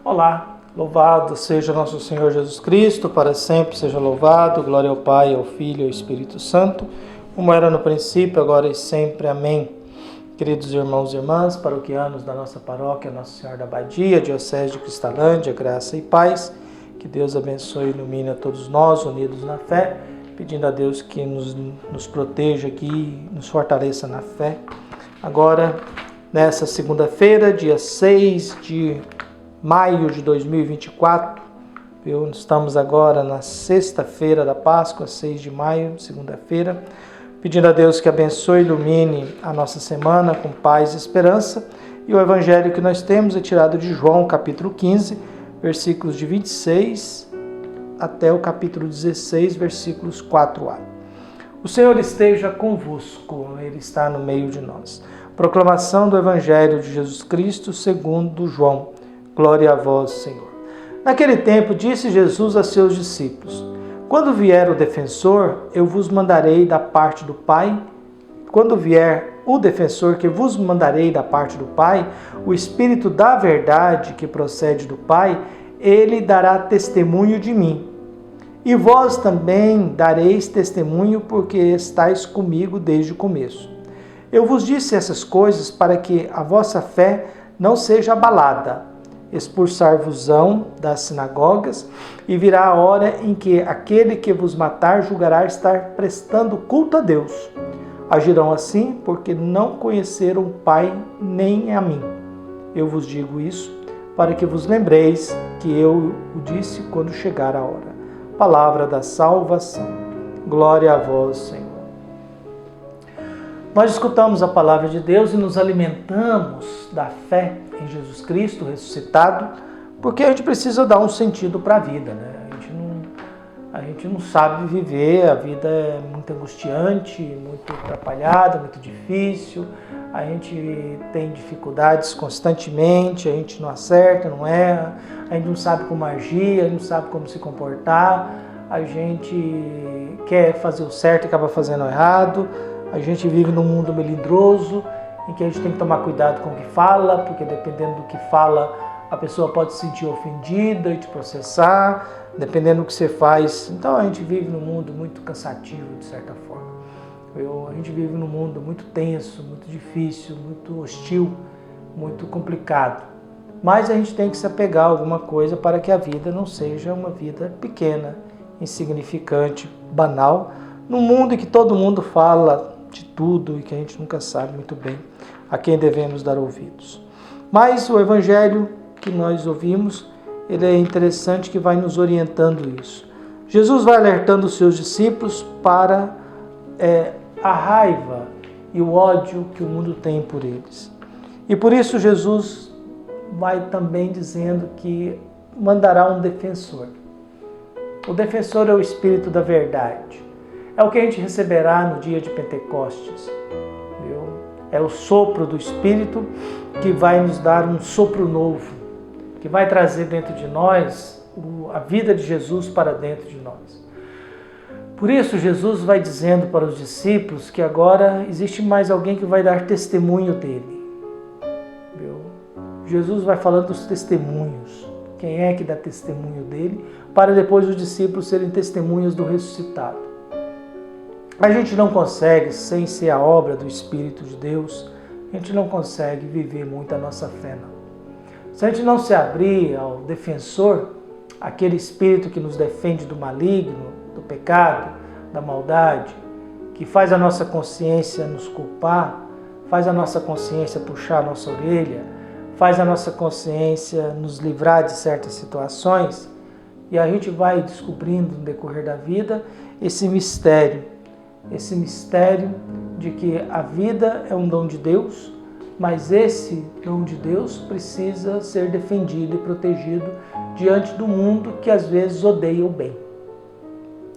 Olá, louvado seja nosso Senhor Jesus Cristo, para sempre seja louvado, glória ao Pai, ao Filho e ao Espírito Santo, como era no princípio, agora e sempre. Amém. Queridos irmãos e irmãs, paroquianos da nossa paróquia, Nossa Senhora da Abadia, Diocese de Cristalândia, graça e paz, que Deus abençoe e ilumine a todos nós, unidos na fé, pedindo a Deus que nos proteja aqui, nos fortaleça na fé. Agora, nessa segunda-feira, dia 6 de maio de 2024, estamos agora na sexta-feira da Páscoa, 6 de maio, segunda-feira, pedindo a Deus que abençoe e ilumine a nossa semana com paz e esperança. E o evangelho que nós temos é tirado de João, capítulo 15, versículos de 26 até o capítulo 16, versículos 4a. O Senhor esteja convosco, Ele está no meio de nós. Proclamação do evangelho de Jesus Cristo segundo João. Glória a vós, Senhor. Naquele tempo disse Jesus a seus discípulos: quando vier o defensor, eu vos mandarei da parte do Pai. Quando vier o defensor que vos mandarei da parte do Pai, o Espírito da verdade que procede do Pai, ele dará testemunho de mim. E vós também dareis testemunho, porque estáis comigo desde o começo. Eu vos disse essas coisas para que a vossa fé não seja abalada. Expulsar-vos-ão das sinagogas, e virá a hora em que aquele que vos matar julgará estar prestando culto a Deus. Agirão assim porque não conheceram o Pai nem a mim. Eu vos digo isso para que vos lembreis que eu o disse quando chegar a hora. Palavra da salvação. Glória a vós, Senhor. Nós escutamos a palavra de Deus e nos alimentamos da fé em Jesus Cristo ressuscitado, porque a gente precisa dar um sentido para a vida, né? A gente não sabe viver, a vida é muito angustiante, muito atrapalhada, muito difícil, a gente tem dificuldades constantemente, a gente não acerta, não erra, a gente não sabe como agir, a gente não sabe como se comportar, a gente quer fazer o certo e acaba fazendo o errado, a gente vive num mundo melindroso, em que a gente tem que tomar cuidado com o que fala, porque dependendo do que fala, a pessoa pode se sentir ofendida e te processar, dependendo do que você faz. Então a gente vive num mundo muito cansativo, de certa forma. A gente vive num mundo muito tenso, muito difícil, muito hostil, muito complicado. Mas a gente tem que se apegar a alguma coisa para que a vida não seja uma vida pequena, insignificante, banal, num mundo em que todo mundo fala de tudo e que a gente nunca sabe muito bem a quem devemos dar ouvidos. Mas o evangelho que nós ouvimos, ele é interessante, que vai nos orientando isso. Jesus vai alertando os seus discípulos para a raiva e o ódio que o mundo tem por eles. E por isso Jesus vai também dizendo que mandará um defensor. O defensor é o Espírito da verdade. É o que a gente receberá no dia de Pentecostes. É o sopro do Espírito que vai nos dar um sopro novo, que vai trazer dentro de nós a vida de Jesus para dentro de nós. Por isso, Jesus vai dizendo para os discípulos que agora existe mais alguém que vai dar testemunho dele. Jesus vai falando dos testemunhos. Quem é que dá testemunho dele? Para depois os discípulos serem testemunhas do ressuscitado. A gente não consegue, sem ser a obra do Espírito de Deus, a gente não consegue viver muito a nossa fé, não. Se a gente não se abrir ao defensor, aquele Espírito que nos defende do maligno, do pecado, da maldade, que faz a nossa consciência nos culpar, faz a nossa consciência puxar a nossa orelha, faz a nossa consciência nos livrar de certas situações, e a gente vai descobrindo no decorrer da vida esse mistério de que a vida é um dom de Deus, mas esse dom de Deus precisa ser defendido e protegido diante do mundo que às vezes odeia o bem,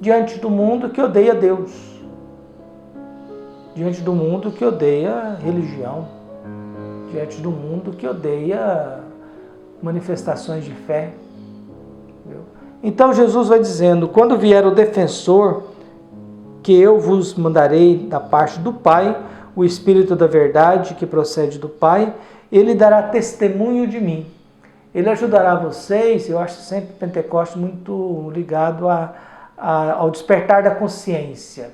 diante do mundo que odeia Deus, diante do mundo que odeia a religião, diante do mundo que odeia manifestações de fé. Então Jesus vai dizendo: quando vier o defensor, que eu vos mandarei da parte do Pai, o Espírito da verdade que procede do Pai, ele dará testemunho de mim. Ele ajudará vocês. Eu acho sempre Pentecostes muito ligado ao despertar da consciência.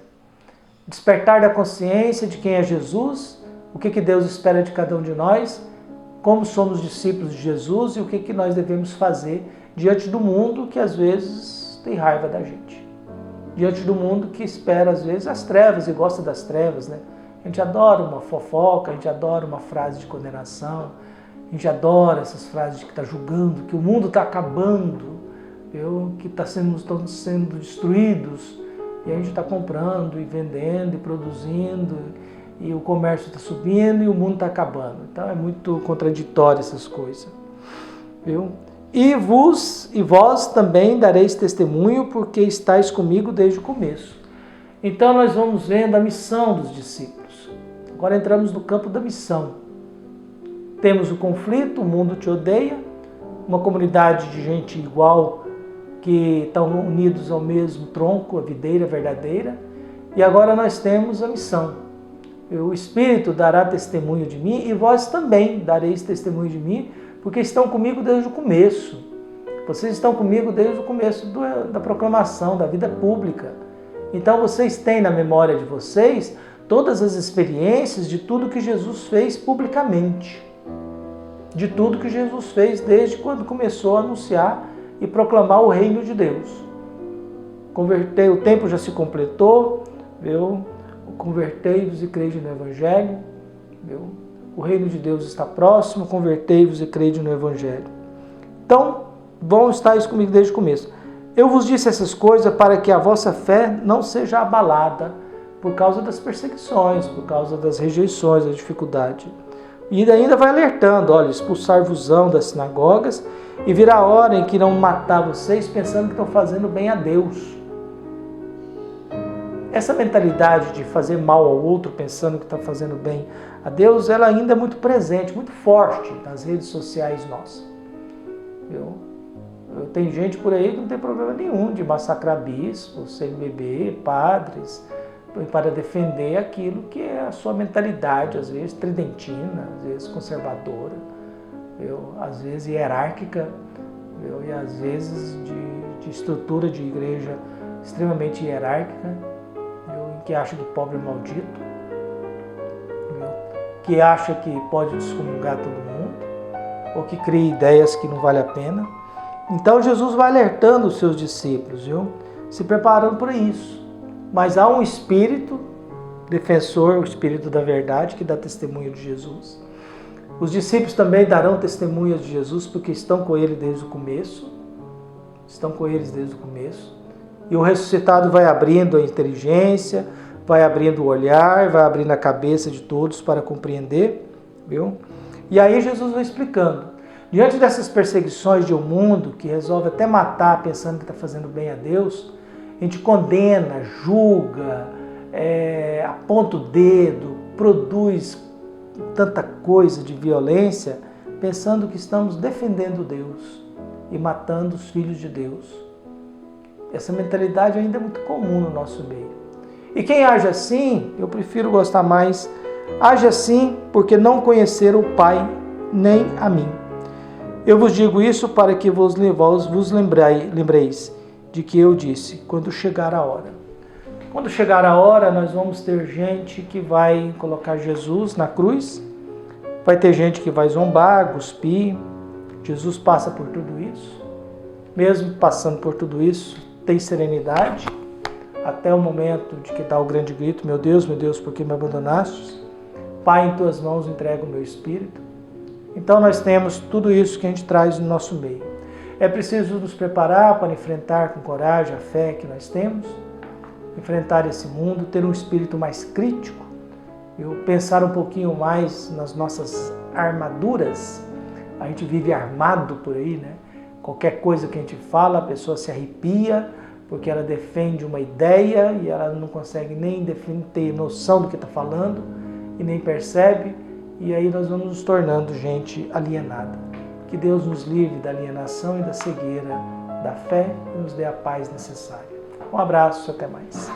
Despertar da consciência de quem é Jesus, o que Deus espera de cada um de nós, como somos discípulos de Jesus e o que nós devemos fazer diante do mundo que às vezes tem raiva da gente. Diante do mundo que espera às vezes as trevas e gosta das trevas, né? A gente adora uma fofoca, a gente adora uma frase de condenação, a gente adora essas frases de que está julgando, que o mundo está acabando, que estão sendo destruídos, e a gente está comprando e vendendo e produzindo, e o comércio está subindo e o mundo está acabando. Então é muito contraditório essas coisas. Viu? E vós também dareis testemunho, porque estáis comigo desde o começo. Então nós vamos vendo a missão dos discípulos. Agora entramos no campo da missão. Temos o conflito, o mundo te odeia, uma comunidade de gente igual que estão unidos ao mesmo tronco, a videira verdadeira. E agora nós temos a missão. O Espírito dará testemunho de mim e vós também dareis testemunho de mim, porque estão comigo desde o começo. Vocês estão comigo desde o começo da proclamação, da vida pública. Então vocês têm na memória de vocês todas as experiências de tudo que Jesus fez publicamente. De tudo que Jesus fez desde quando começou a anunciar e proclamar o reino de Deus. O tempo já se completou, convertei-vos e crede no Evangelho. O reino de Deus está próximo, convertei-vos e crede no Evangelho. Então, vão estar comigo desde o começo. Eu vos disse essas coisas para que a vossa fé não seja abalada por causa das perseguições, por causa das rejeições, da dificuldade. E ainda vai alertando, olha, expulsar-vos-ão das sinagogas e virá a hora em que irão matar vocês pensando que estão fazendo bem a Deus. Essa mentalidade de fazer mal ao outro pensando que está fazendo bem a Deus, ela ainda é muito presente, muito forte nas redes sociais nossas. Tem gente por aí que não tem problema nenhum de massacrar bispos, CNBB, padres, para defender aquilo que é a sua mentalidade, às vezes tridentina, às vezes conservadora, às vezes hierárquica, e às vezes de estrutura de igreja extremamente hierárquica, que acha que pobre é maldito, que acha que pode excomungar todo mundo, ou que cria ideias que não vale a pena. Então Jesus vai alertando os seus discípulos, se preparando para isso. Mas há um Espírito defensor, o Espírito da verdade, que dá testemunho de Jesus. Os discípulos também darão testemunhas de Jesus, porque estão com ele desde o começo. Estão com eles desde o começo. E o ressuscitado vai abrindo a inteligência, vai abrindo o olhar, vai abrindo a cabeça de todos para compreender. E aí Jesus vai explicando. Diante dessas perseguições de um mundo que resolve até matar pensando que está fazendo bem a Deus, a gente condena, julga, aponta o dedo, produz tanta coisa de violência, pensando que estamos defendendo Deus e matando os filhos de Deus. Essa mentalidade ainda é muito comum no nosso meio. E quem age assim, eu prefiro gostar mais, age assim porque não conheceram o Pai nem a mim. Eu vos digo isso para que vos lembreis de que eu disse, quando chegar a hora. Quando chegar a hora, nós vamos ter gente que vai colocar Jesus na cruz, vai ter gente que vai zombar, cuspir. Jesus passa por tudo isso. Mesmo passando por tudo isso, tem serenidade, até o momento de que dá o grande grito, meu Deus, por que me abandonaste? Pai, em tuas mãos entrego o meu espírito. Então nós temos tudo isso que a gente traz no nosso meio. É preciso nos preparar para enfrentar com coragem a fé que nós temos, enfrentar esse mundo, ter um espírito mais crítico, pensar um pouquinho mais nas nossas armaduras. A gente vive armado por aí, né? Qualquer coisa que a gente fala, a pessoa se arrepia, porque ela defende uma ideia e ela não consegue nem ter noção do que está falando e nem percebe, e aí nós vamos nos tornando gente alienada. Que Deus nos livre da alienação e da cegueira da fé e nos dê a paz necessária. Um abraço, até mais.